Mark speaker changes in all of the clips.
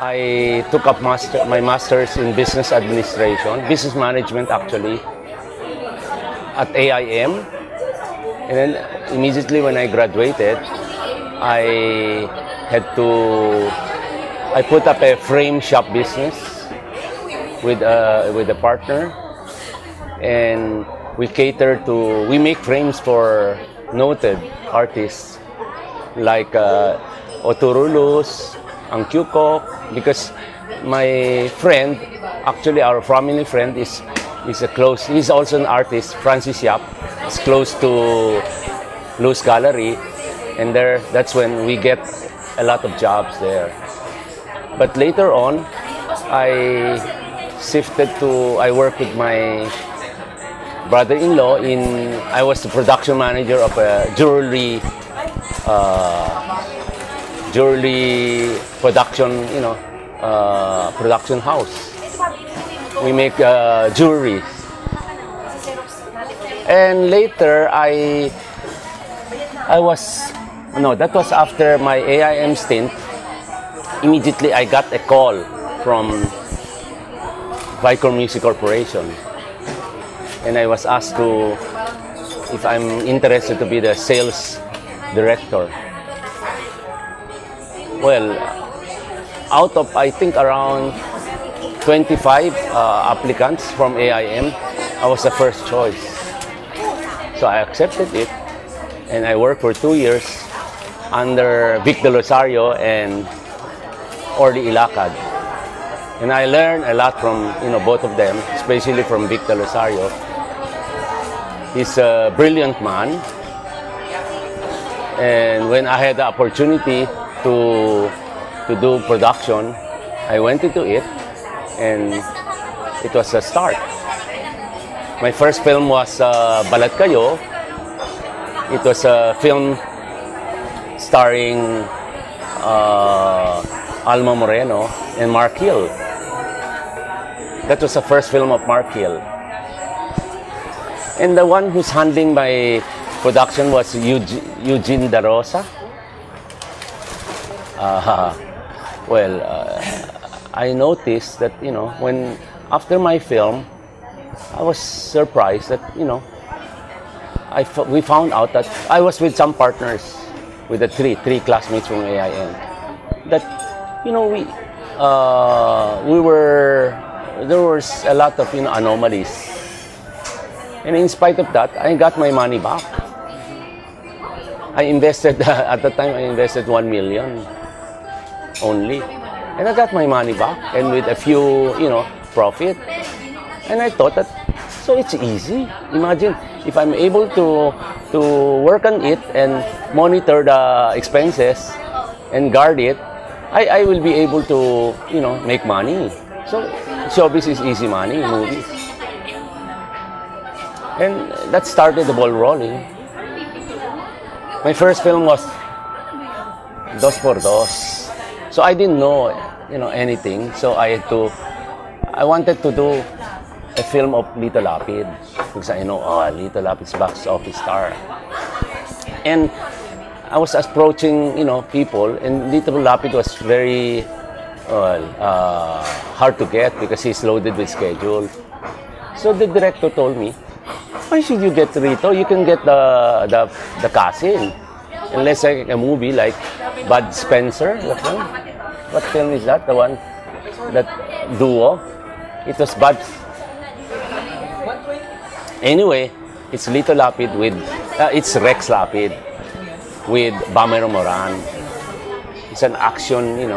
Speaker 1: I took up my master's in business administration, business management actually, at AIM. And then immediately when I graduated, I put up a frame shop business with a partner, and we make frames for noted artists like Oturulus, Ang Kyukok, because my friend, actually our family friend is he's also an artist, Francis Yap, is close to Luz Gallery, and that's when we get a lot of jobs there. But later on, I worked with my brother-in-law I was the production manager of a jewelry production, production house. We make jewelry. And later that was after my AIM stint. Immediately I got a call from SEIKO Music Corporation, and I was asked if I'm interested to be the sales director. Well, out of I think around 25 applicants from AIM, I was the first choice. So I accepted it, and I worked for 2 years under Vic De Losario and Orly Ilacad. And I learned a lot from both of them, especially from Vic De Losario. He's a brilliant man, and when I had the opportunity to do production, I went into it, and it was a start. My first film was Balat Kayo. It was a film starring Alma Moreno and Mark Hill. That was the first film of Mark Hill. And the one who's handling my production was Eugene Da Rosa. I noticed that, after my film, I was surprised that, we found out that I was with some partners, with the three classmates from AIM, that, there was a lot of, anomalies. And in spite of that, I got my money back. I invested, at the time, I invested 1 million only. And I got my money back, and with a few, profit. And I thought that, so it's easy. Imagine, if I'm able to work on it and monitor the expenses and guard it, I will be able to, make money. So, showbiz is easy money, movies. And that started the ball rolling. My first film was Dos por Dos. So I didn't know, anything. So I wanted to do a film of Lito Lapid, because I know, Lito Lapid's box office star. And I was approaching, people, and Lito Lapid was very hard to get because he's loaded with schedule. So the director told me, why should you get Rito? You can get the cousin. And let's say a movie like Bud Spencer. What film is that? The one, that duo? It was Bud. Anyway, it's Lito Lapid it's Rex Lapid with Bamero Moran. It's an action,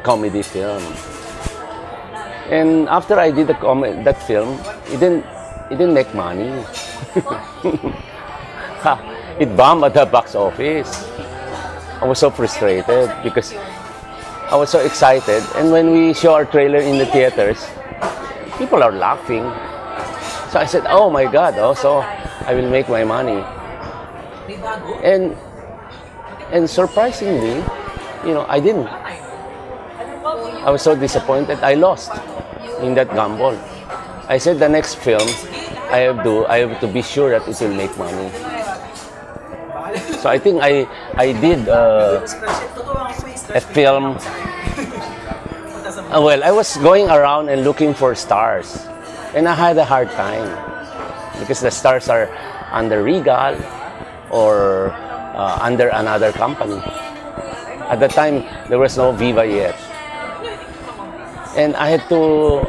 Speaker 1: comedy film. And after I did that film, it didn't make money. It bombed at the box office. I was so frustrated because I was so excited. And when we show our trailer in the theaters, people are laughing. So I said, oh my God, so I will make my money. And surprisingly, I didn't. I was so disappointed. I lost in that gamble. I said the next film, I have to be sure that it will make money. So I think I did a film Well, I was going around and looking for stars, and I had a hard time because the stars are under Regal or under another company. At the time, there was no Viva yet, and I had to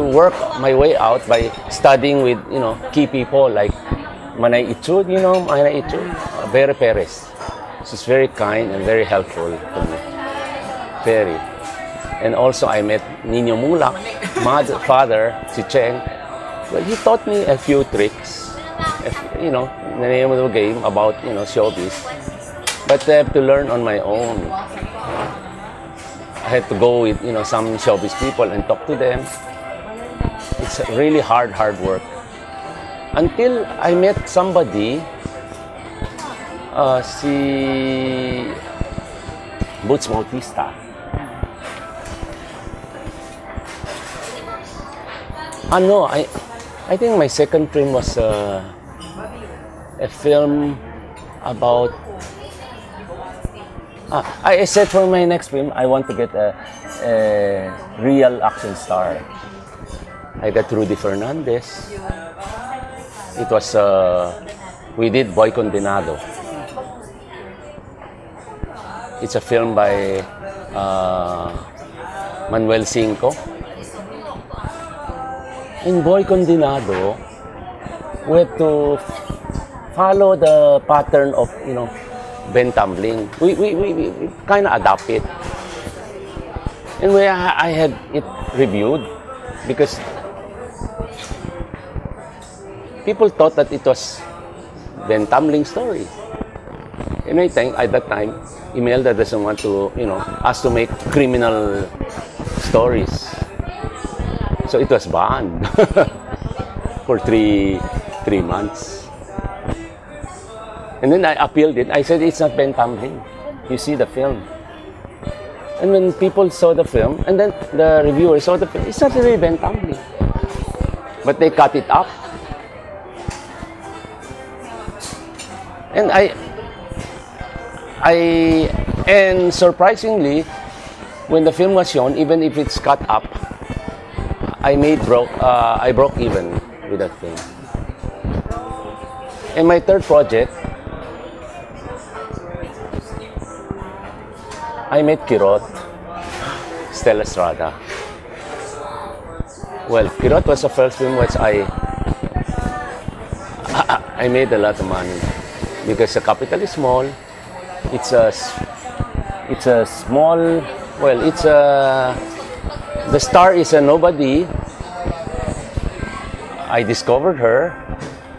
Speaker 1: work my way out by studying with key people like Manay Ichud, Manay Ichud, Vera Perez. She's very kind and very helpful to me, very. And also I met Nino Mulak, father, si Cheng. Well, he taught me a few tricks, the name of the game about showbiz. But I have to learn on my own. I had to go with some showbiz people and talk to them. It's really hard work. Until I met somebody, si Boots Bautista. No, I think my second film was a film about. I said for my next film, I want to get a real action star. I got Rudy Fernandez. It was, we did Boy Condenado. It's a film by Manuel Cinco. In Boy Condenado, we have to follow the pattern of, Ben Tumbling. We kind of adapt it. And I had it reviewed because people thought that it was Ben Tumbling's story. And I think at that time, Imelda doesn't want to, us to make criminal stories. So it was banned for three months. And then I appealed it. I said, it's not Ben Tumbling. You see the film. And when people saw the film, and then the reviewers saw the film, it's not really Ben Tumbling. But they cut it up. And and surprisingly, when the film was shown, even if it's cut up, I broke even with that film. And my third project, I met Kirot, Stella Estrada. Well, Kirot was the first film which I made a lot of money because the capital is small. It's a small. Well, the star is a nobody. I discovered her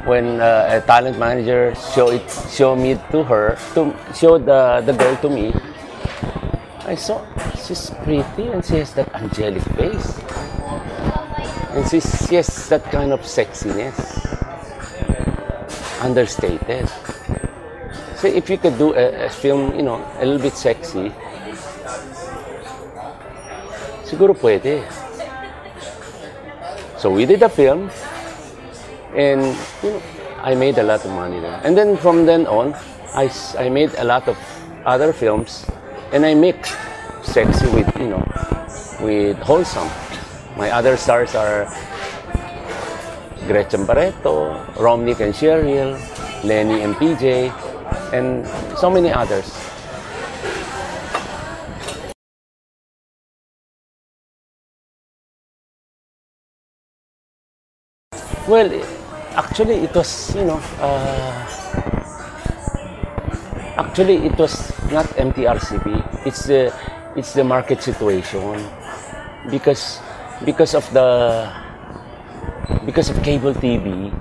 Speaker 1: when a talent manager showed the girl to me. I saw she's pretty and she has that angelic face. And she has that kind of sexiness. Understated. So if you could do a film, a little bit sexy, siguro pwede. So we did a film and I made a lot of money there. And then from then on, I made a lot of other films. And I mix sexy with, with wholesome. My other stars are Gretchen Barreto, Romnick and Cheryl, Lenny and PJ, and so many others. Well, actually it was, actually, it was not MTRCB. It's the market situation because of cable TV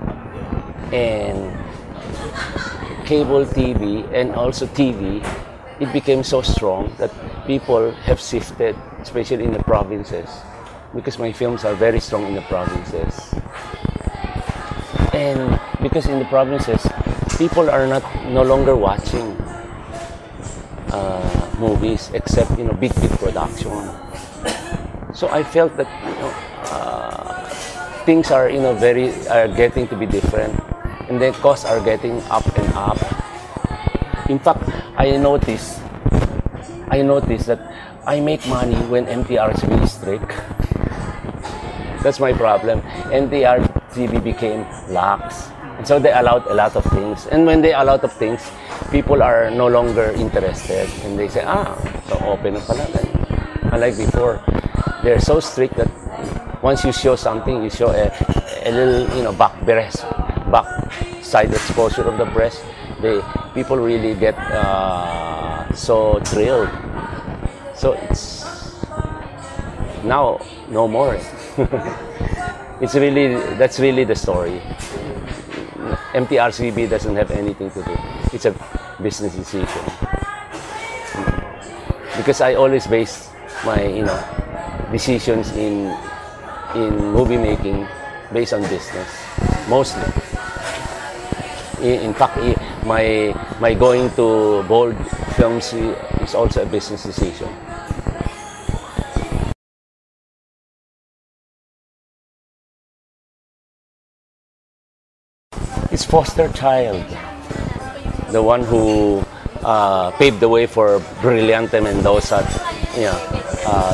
Speaker 1: and also TV. It became so strong that people have shifted, especially in the provinces, because my films are very strong in the provinces. And because in the provinces, people are no longer watching movies except big production. So I felt that things are getting to be different, and the costs are getting up and up. In fact, I noticed that I make money when MTRCB is strict. That's my problem. MTRCB became lax. And so they allowed a lot of things. And when they allow a lot of things, people are no longer interested. And they say, so open na pala. Unlike before, they're so strict that once you show something, you show a little, back side exposure of the breast, people really get so thrilled. So it's now no more. That's really the story. MTRCB doesn't have anything to do. It's a business decision. Because I always base my decisions in movie making based on business, mostly. In fact, my going to Gold Films is also a business decision. It's foster child, the one who paved the way for Brillante Mendoza,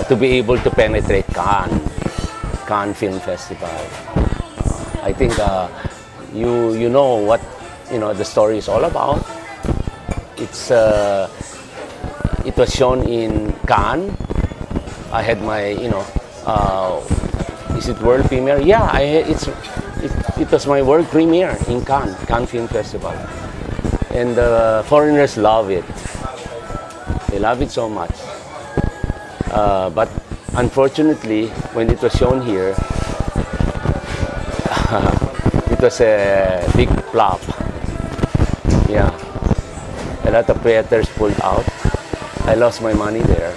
Speaker 1: to be able to penetrate Cannes Film Festival. I think you know what the story is all about. It was shown in Cannes. I had my is it world premiere? Yeah, it was my world premiere in Cannes Film Festival, and foreigners love it. They love it so much. But unfortunately, when it was shown here, it was a big flop. Yeah, a lot of theaters pulled out. I lost my money there.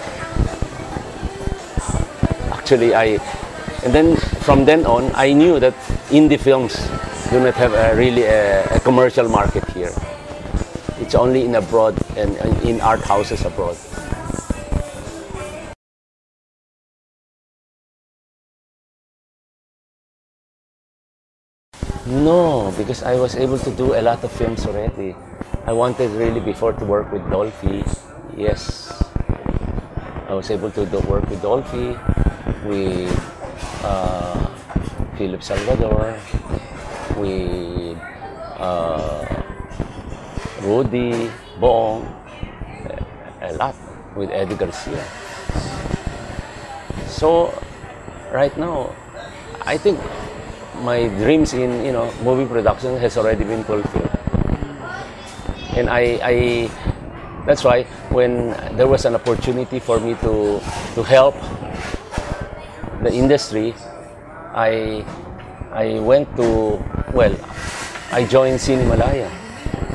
Speaker 1: Actually, and then from then on, I knew that indie films do not have really a commercial market here. It's only in abroad and in art houses abroad. No, because I was able to do a lot of films already. I wanted really before to work with Dolphy. Yes, I was able to work with Dolphy, with Philip Salvador, with Rudy, Bong, a lot, with Eddie Garcia. So right now, I think my dreams in movie production has already been fulfilled, and that's why when there was an opportunity for me to help the industry, I went to, I joined Cinemalaya.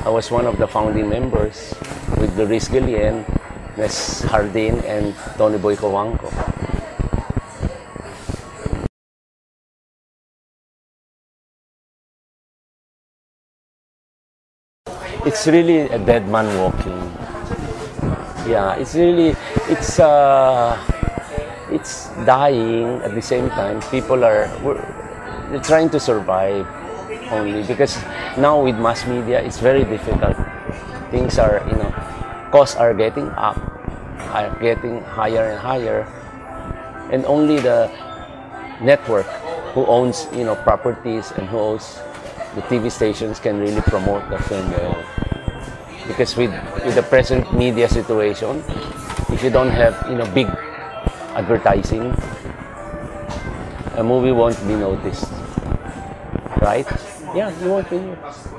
Speaker 1: I was one of the founding members with Luis Guillen, Nes Hardin, and Tony Boy Coanco. It's really a dead man walking. Yeah, it's dying at the same time. They're trying to survive only because now with mass media it's very difficult. Things are, costs are getting up, are getting higher and higher, and only the network who owns properties and who owns the TV stations can really promote the film well. Because with the present media situation, if you don't have big advertising, a movie won't be noticed, right? Yeah, you won't be noticed.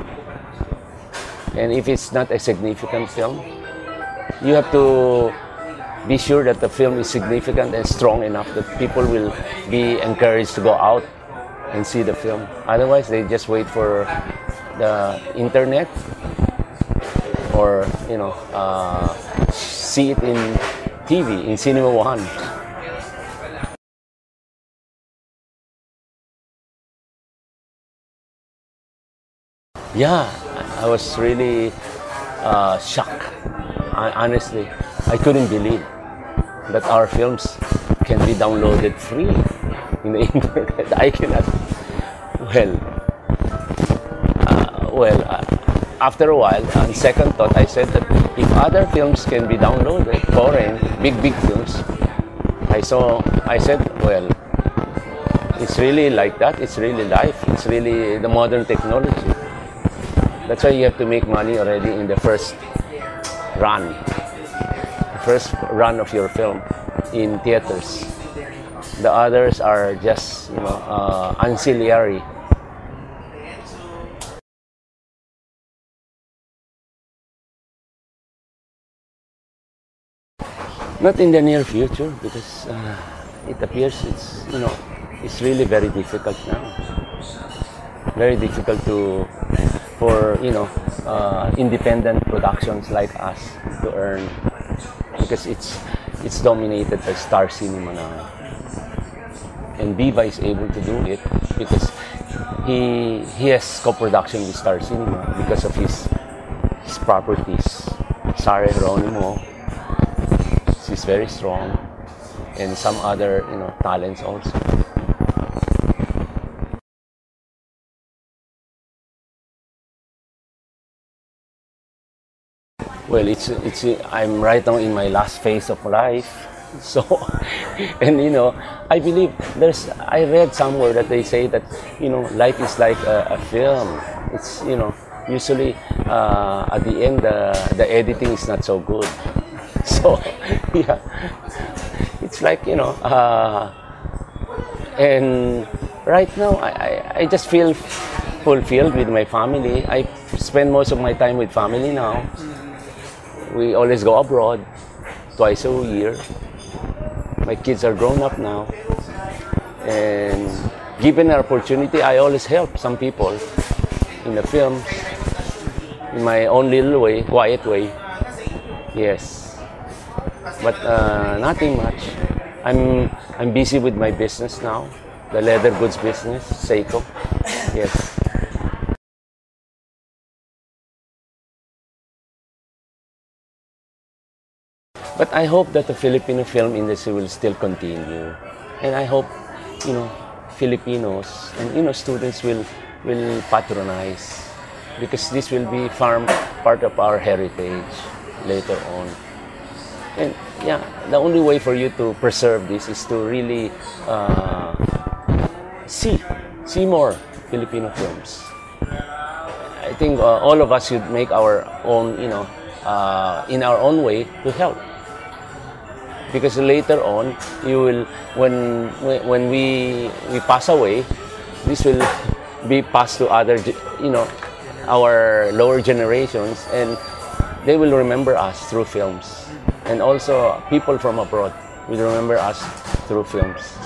Speaker 1: And if it's not a significant film, you have to be sure that the film is significant and strong enough that people will be encouraged to go out and see the film. Otherwise, they just wait for the internet or see it in TV, in Cinema One. Yeah, I was really shocked. Honestly, I couldn't believe that our films can be downloaded free in the internet. I cannot. after a while, on second thought, I said that if other films can be downloaded, foreign, big films, I said, well, it's really like that. It's really life. It's really the modern technology. That's why you have to make money already in the first run of your film in theaters. The others are just, ancillary. Not in the near future, because it appears it's really very difficult now. Very difficult for independent productions like us to earn, because it's dominated by Star Cinema now. And Viva is able to do it because he has co-production with Star Cinema because of his properties. Sara Geronimo, she's very strong, and some other talents also. Well, I'm right now in my last phase of life. So, and I believe I read somewhere that they say that, life is like a film. It's, usually at the end, the editing is not so good. So, yeah, it's like, and right now I just feel fulfilled with my family. I spend most of my time with family now. We always go abroad twice a year. My kids are grown up now, and given an opportunity, I always help some people in the film, in my own little way, quiet way. Yes, but nothing much. I'm busy with my business now, the leather goods business, SEIKO. Yes. But I hope that the Filipino film industry will still continue, and I hope, Filipinos and students will patronize, because this will be part of our heritage later on. And yeah, the only way for you to preserve this is to really see more Filipino films. I think all of us should make our own, in our own way to help. Because later on, you will, when we pass away, this will be passed to other, our lower generations, and they will remember us through films. And also, people from abroad will remember us through films.